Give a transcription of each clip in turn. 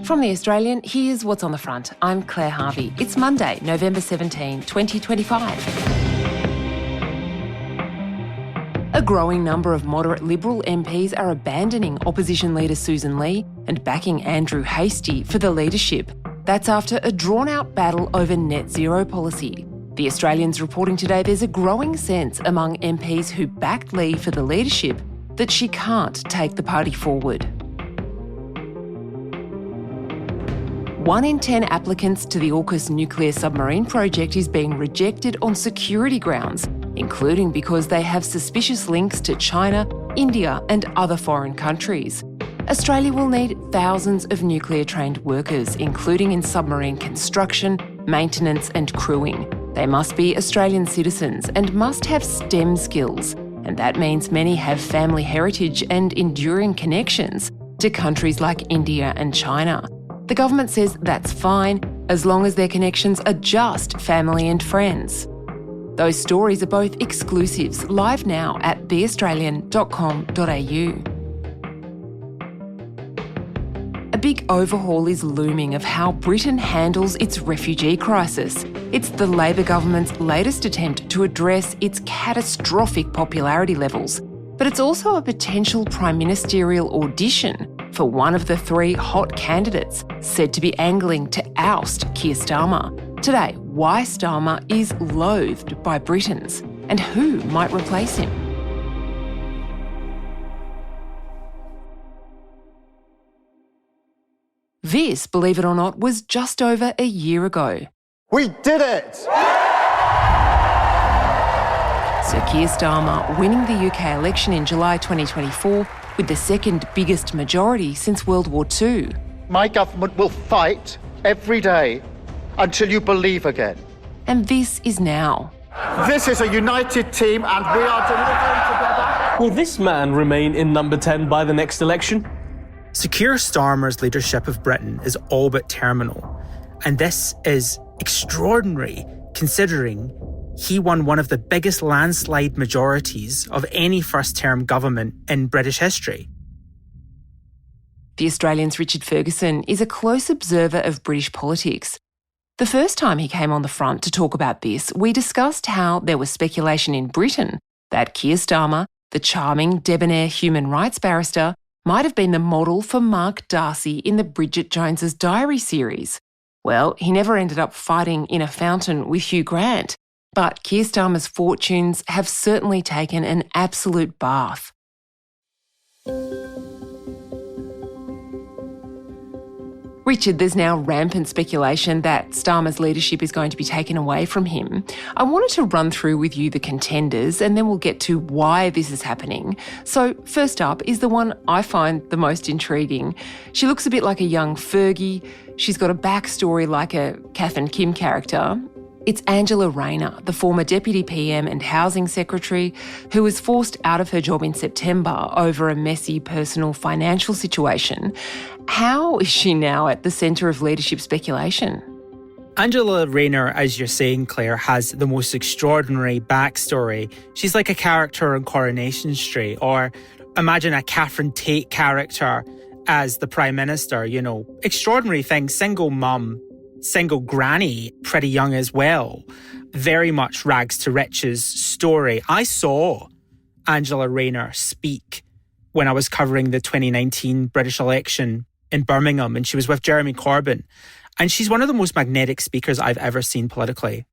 From The Australian, here's what's on the front. I'm Claire Harvey. It's Monday, November 17, 2025. A growing number of moderate Liberal MPs are abandoning opposition leader Susan Lee and backing Andrew Hastie for the leadership. That's after a drawn-out battle over net zero policy. The Australian's reporting today there's a growing sense among MPs who backed Lee for the leadership that she can't take the party forward. 1 in 10 applicants to the AUKUS nuclear submarine project is being rejected on security grounds, including because they have suspicious links to China, India and other foreign countries. Australia will need thousands of nuclear-trained workers, including in submarine construction, maintenance and crewing. They must be Australian citizens and must have STEM skills, and that means many have family heritage and enduring connections to countries like India and China. The government says that's fine, as long as their connections are just family and friends. Those stories are both exclusives, live now at theaustralian.com.au. A big overhaul is looming of how Britain handles its refugee crisis. It's the Labor government's latest attempt to address its catastrophic popularity levels. But it's also a potential prime ministerial audition for one of the 3 hot candidates said to be angling to oust Keir Starmer. Today, why Starmer is loathed by Britons and who might replace him. This, believe it or not, was just over a year ago. We did it! Sir Keir Starmer winning the UK election in July 2024 with the second biggest majority since World War II. My government will fight every day until you believe again. And this is now. This is a united team and we are delivering together. Will this man remain in number 10 by the next election? Sir Keir Starmer's leadership of Britain is all but terminal. And this is extraordinary considering he won one of the biggest landslide majorities of any first-term government in British history. The Australian's Richard Ferguson is a close observer of British politics. The first time he came on the front to talk about this, we discussed how there was speculation in Britain that Keir Starmer, the charming, debonair human rights barrister, might have been the model for Mark Darcy in the Bridget Jones's Diary series. Well, he never ended up fighting in a fountain with Hugh Grant, but Keir Starmer's fortunes have certainly taken an absolute bath. Richard, there's now rampant speculation that Starmer's leadership is going to be taken away from him. I wanted to run through with you the contenders and then we'll get to why this is happening. So first up is the one I find the most intriguing. She looks a bit like a young Fergie. She's got a backstory like a Kath and Kim character. It's Angela Rayner, the former Deputy PM and Housing Secretary, who was forced out of her job in September over a messy personal financial situation. How is she now at the centre of leadership speculation? Angela Rayner, as you're saying, Claire, has the most extraordinary backstory. She's like a character on Coronation Street, or imagine a Catherine Tate character as the Prime Minister, you know. Extraordinary thing, single mum, single granny, pretty young as well. Very much rags to riches story. I saw Angela Rayner speak when I was covering the 2019 British election in Birmingham, and she was with Jeremy Corbyn. And she's one of the most magnetic speakers I've ever seen politically.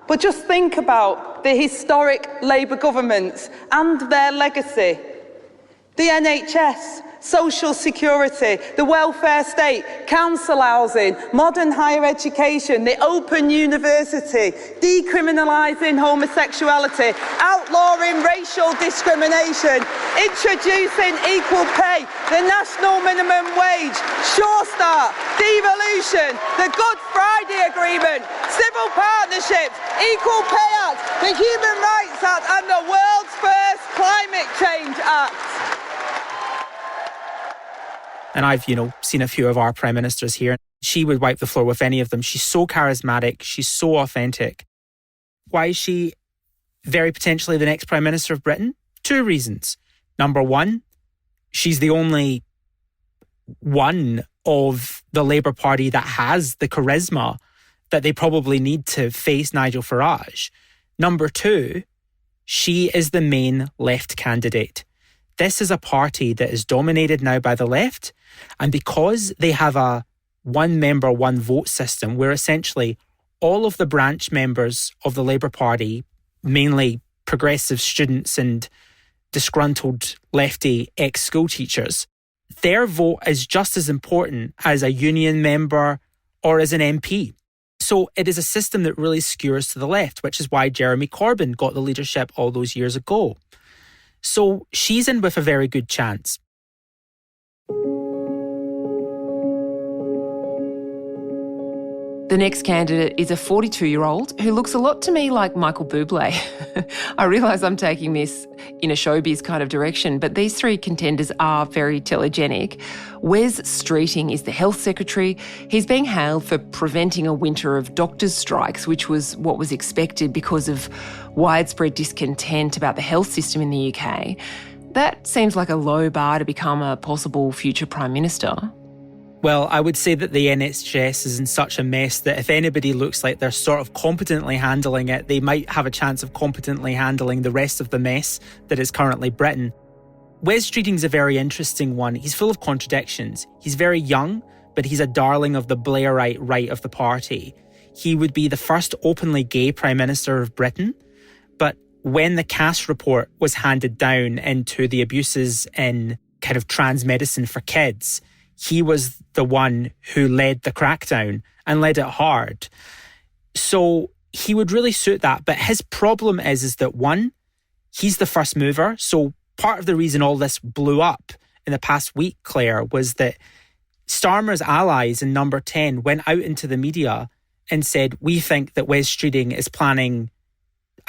But just think about the historic Labour governments and their legacy. The NHS, social security, the welfare state, council housing, modern higher education, the open university, decriminalising homosexuality, outlawing racial discrimination, introducing equal pay, the national minimum wage, Sure Start, devolution, the Good Friday Agreement, civil partnerships, Equal Pay Act, the Human Rights Act and the world's first Climate Change Act. And I've, seen a few of our prime ministers here. She would wipe the floor with any of them. She's so charismatic. She's so authentic. Why is she very potentially the next prime minister of Britain? 2 reasons. Number one, she's the only one of the Labour Party that has the charisma that they probably need to face Nigel Farage. Number two, she is the main left candidate. This is a party that is dominated now by the left, and because they have a one member, one vote system where essentially all of the branch members of the Labour Party, mainly progressive students and disgruntled lefty ex-school teachers, their vote is just as important as a union member or as an MP. So it is a system that really skews to the left, which is why Jeremy Corbyn got the leadership all those years ago. So she's in with a very good chance. The next candidate is a 42-year-old who looks a lot to me like Michael Bublé. I realise I'm taking this in a showbiz kind of direction, but these three contenders are very telegenic. Wes Streeting is the Health Secretary. He's being hailed for preventing a winter of doctors' strikes, which was what was expected because of widespread discontent about the health system in the UK. That seems like a low bar to become a possible future Prime Minister. Well, I would say that the NHS is in such a mess that if anybody looks like they're sort of competently handling it, they might have a chance of competently handling the rest of the mess that is currently Britain. Wes Streeting's a very interesting one. He's full of contradictions. He's very young, but he's a darling of the Blairite right of the party. He would be the first openly gay Prime Minister of Britain, but when the Cass report was handed down into the abuses in kind of trans medicine for kids, he was the one who led the crackdown and led it hard. So he would really suit that. But his problem is that one, he's the first mover. So part of the reason all this blew up in the past week, Claire, was that Starmer's allies in Number 10 went out into the media and said, we think that Wes Streeting is planning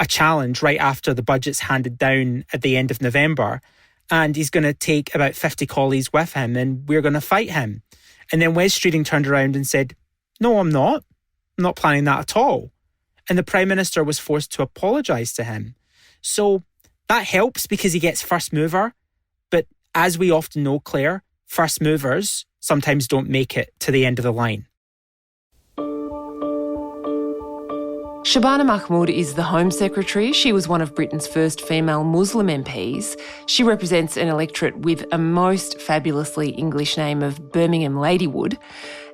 a challenge right after the budget's handed down at the end of November. And he's going to take about 50 colleagues with him and we're going to fight him. And then Wes Streeting turned around and said, no, I'm not. I'm not planning that at all. And the Prime Minister was forced to apologise to him. So that helps because he gets first mover. But as we often know, Claire, first movers sometimes don't make it to the end of the line. Shabbana Mahmood is the Home Secretary. She was one of Britain's first female Muslim MPs. She represents an electorate with a most fabulously English name of Birmingham Ladywood.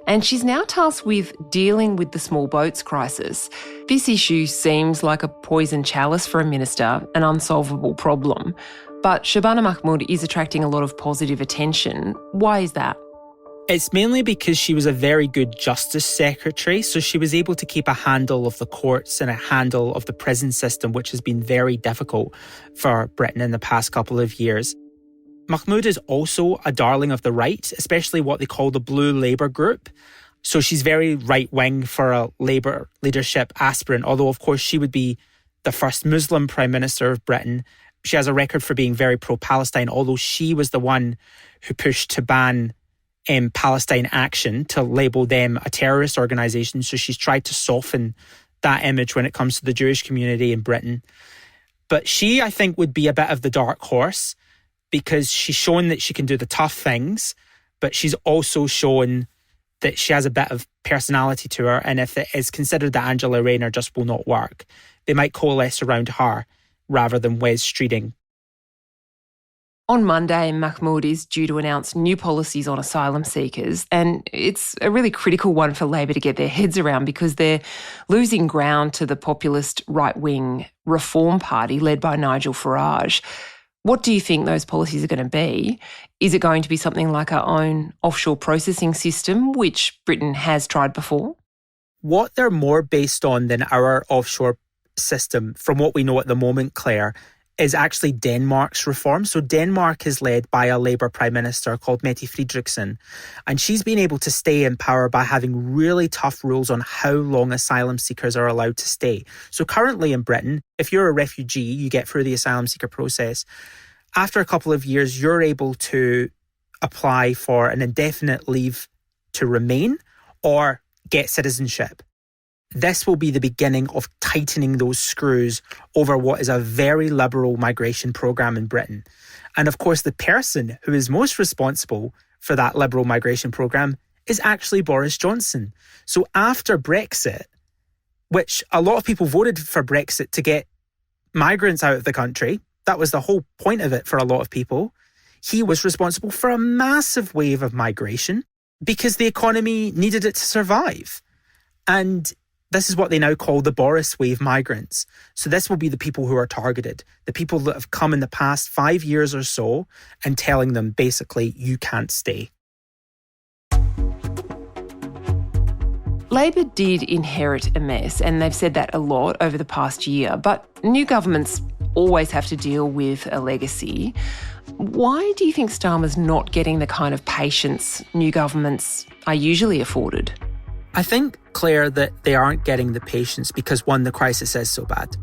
And she's now tasked with dealing with the small boats crisis. This issue seems like a poison chalice for a minister, an unsolvable problem. But Shabbana Mahmood is attracting a lot of positive attention. Why is that? It's mainly because she was a very good Justice Secretary, so she was able to keep a handle of the courts and a handle of the prison system, which has been very difficult for Britain in the past couple of years. Mahmood is also a darling of the right, especially what they call the Blue Labour Group. So she's very right-wing for a Labour leadership aspirant, although of course she would be the first Muslim Prime Minister of Britain. She has a record for being very pro-Palestine, although she was the one who pushed to ban Palestine Action to label them a terrorist organisation. So she's tried to soften that image when it comes to the Jewish community in Britain. But she, I think, would be a bit of the dark horse because she's shown that she can do the tough things, but she's also shown that she has a bit of personality to her. And if it is considered that Angela Rayner just will not work, they might coalesce around her rather than Wes Streeting. On Monday, Mahmood is due to announce new policies on asylum seekers, and it's a really critical one for Labor to get their heads around because they're losing ground to the populist right-wing Reform Party led by Nigel Farage. What do you think those policies are going to be? Is it going to be something like our own offshore processing system, which Britain has tried before? What they're more based on than our offshore system, from what we know at the moment, Claire, is actually Denmark's reform. So Denmark is led by a Labour Prime Minister called Mette Frederiksen, and she's been able to stay in power by having really tough rules on how long asylum seekers are allowed to stay. So currently in Britain, if you're a refugee, you get through the asylum seeker process. After a couple of years, you're able to apply for an indefinite leave to remain or get citizenship. This will be the beginning of tightening those screws over what is a very liberal migration programme in Britain. And of course, the person who is most responsible for that liberal migration programme is actually Boris Johnson. So after Brexit, which a lot of people voted for Brexit to get migrants out of the country, that was the whole point of it for a lot of people, he was responsible for a massive wave of migration because the economy needed it to survive. And this is what they now call the Boris wave migrants. So this will be the people who are targeted, the people that have come in the past 5 years or so and telling them basically, you can't stay. Labor did inherit a mess, and they've said that a lot over the past year, but new governments always have to deal with a legacy. Why do you think Starmer's not getting the kind of patience new governments are usually afforded? I think, Claire, that they aren't getting the patience because, one, the crisis is so bad.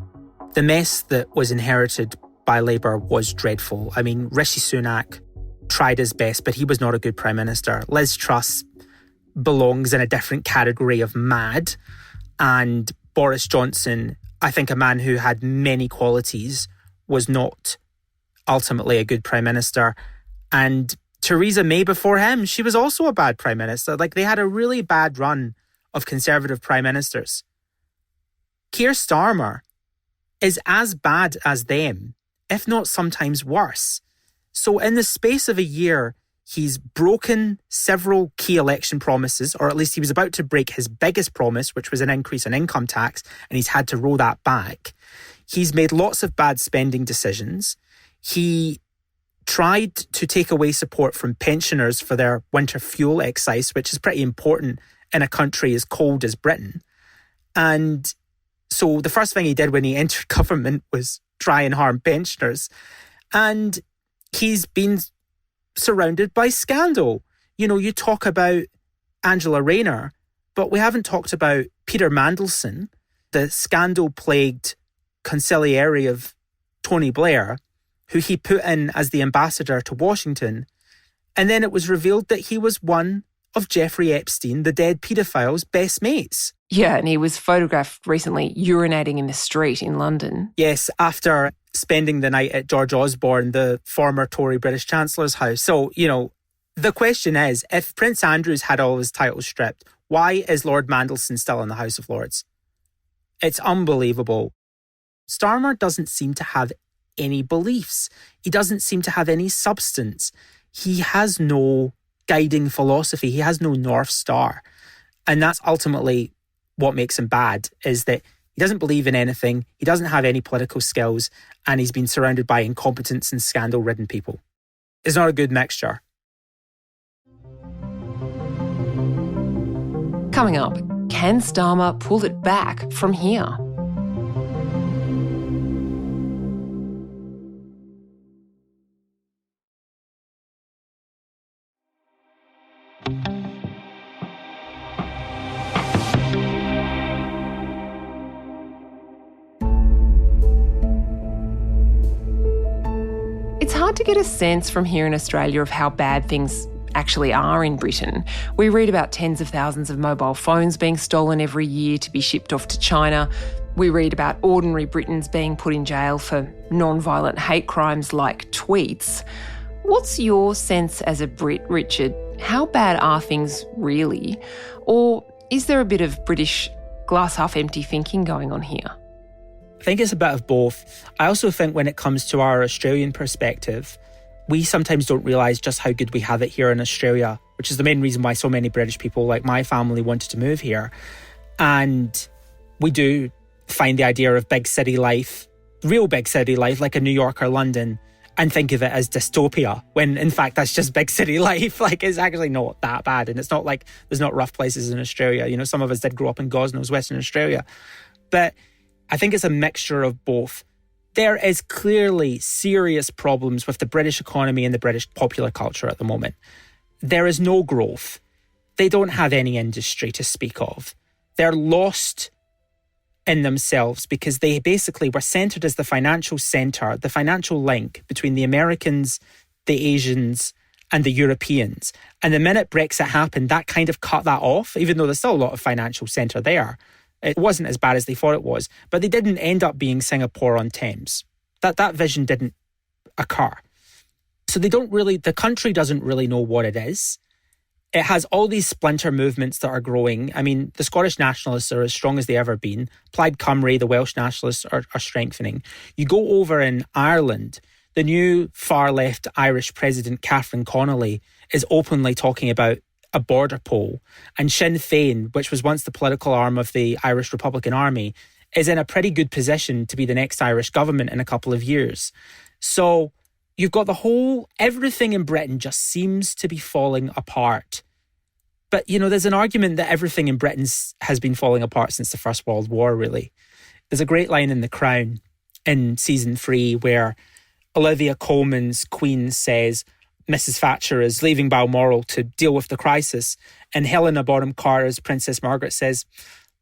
The mess that was inherited by Labour was dreadful. I mean, Rishi Sunak tried his best, but he was not a good Prime Minister. Liz Truss belongs in a different category of mad. And Boris Johnson, I think a man who had many qualities, was not ultimately a good Prime Minister. And Theresa May before him, she was also a bad Prime Minister. Like, they had a really bad run of Conservative Prime Ministers. Keir Starmer is as bad as them, if not sometimes worse. So in the space of a year, he's broken several key election promises, or at least he was about to break his biggest promise, which was an increase in income tax, and he's had to roll that back. He's made lots of bad spending decisions. He tried to take away support from pensioners for their winter fuel excise, which is pretty important in a country as cold as Britain. And so the first thing he did when he entered government was try and harm pensioners. And he's been surrounded by scandal. You know, you talk about Angela Rayner, but we haven't talked about Peter Mandelson, the scandal-plagued consigliere of Tony Blair, who he put in as the ambassador to Washington. And then it was revealed that he was one of Jeffrey Epstein, the dead paedophile's best mates. Yeah, and he was photographed recently urinating in the street in London. Yes, after spending the night at George Osborne, the former Tory British Chancellor's house. So, you know, the question is, if Prince Andrew's had all his titles stripped, why is Lord Mandelson still in the House of Lords? It's unbelievable. Starmer doesn't seem to have any beliefs. He doesn't seem to have any substance. He has no guiding philosophy. He has no North Star. And that's ultimately what makes him bad, is that he doesn't believe in anything, he doesn't have any political skills, and he's been surrounded by incompetence and scandal-ridden people. It's not a good mixture. Coming up, can Starmer pull it back from here? It's hard to get a sense from here in Australia of how bad things actually are in Britain. We read about tens of thousands of mobile phones being stolen every year to be shipped off to China. We read about ordinary Britons being put in jail for non-violent hate crimes like tweets. What's your sense as a Brit, Richard? How bad are things really? Or is there a bit of British glass half empty thinking going on here? I think it's a bit of both. I also think when it comes to our Australian perspective, we sometimes don't realise just how good we have it here in Australia, which is the main reason why so many British people, like my family, wanted to move here. And we do find the idea of big city life, real big city life, like a New York or London, and think of it as dystopia, when in fact that's just big city life. Like, it's actually not that bad. And it's not like there's not rough places in Australia. You know, some of us did grow up in Gosnells, Western Australia. But I think it's a mixture of both. There is clearly serious problems with the British economy and the British popular culture at the moment. There is no growth. They don't have any industry to speak of. They're lost in themselves because they basically were centred as the financial centre, the financial link between the Americans, the Asians and the Europeans. And the minute Brexit happened, that kind of cut that off, even though there's still a lot of financial centre there. It wasn't as bad as they thought it was, but they didn't end up being Singapore on Thames. That vision didn't occur. So the country doesn't really know what it is. It has all these splinter movements that are growing. I mean, the Scottish nationalists are as strong as they ever been. Plaid Cymru, the Welsh nationalists are strengthening. You go over in Ireland, the new far-left Irish president, Catherine Connolly, is openly talking about a border poll. And Sinn Féin, which was once the political arm of the Irish Republican Army, is in a pretty good position to be the next Irish government in a couple of years. So you've got everything in Britain just seems to be falling apart. But, there's an argument that everything in Britain has been falling apart since the First World War, really. There's a great line in The Crown in season 3 where Olivia Colman's Queen says Mrs. Thatcher is leaving Balmoral to deal with the crisis. And Helena Bonham Carter's Princess Margaret says,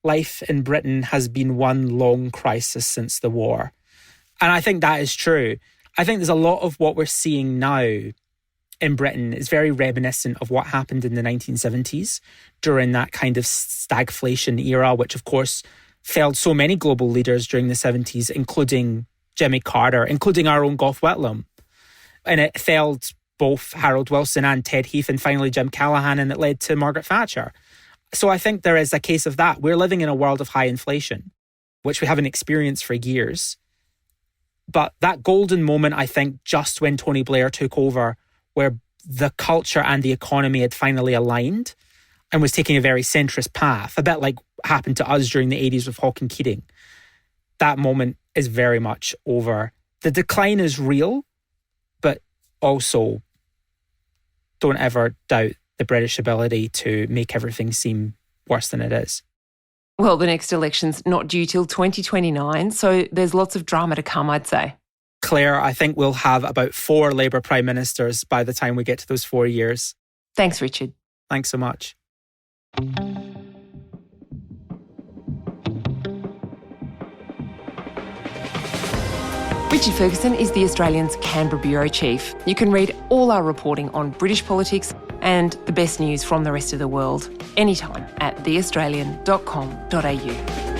life in Britain has been one long crisis since the war. And I think that is true. I think there's a lot of what we're seeing now in Britain is very reminiscent of what happened in the 1970s during that kind of stagflation era, which of course failed so many global leaders during the 70s, including Jimmy Carter, including our own Gough Whitlam. And it failed both Harold Wilson and Ted Heath and finally Jim Callaghan, and it led to Margaret Thatcher. So I think there is a case of that. We're living in a world of high inflation, which we haven't experienced for years. But that golden moment, I think, just when Tony Blair took over, where the culture and the economy had finally aligned and was taking a very centrist path, a bit like happened to us during the 80s with Hawke and Keating. That moment is very much over. The decline is real, but also don't ever doubt the British ability to make everything seem worse than it is. Well, the next election's not due till 2029, so there's lots of drama to come, I'd say. Claire, I think we'll have about 4 Labour Prime Ministers by the time we get to those 4 years. Thanks, Richard. Thanks so much. Richard Ferguson is the Australian's Canberra Bureau Chief. You can read all our reporting on British politics and the best news from the rest of the world anytime at theaustralian.com.au.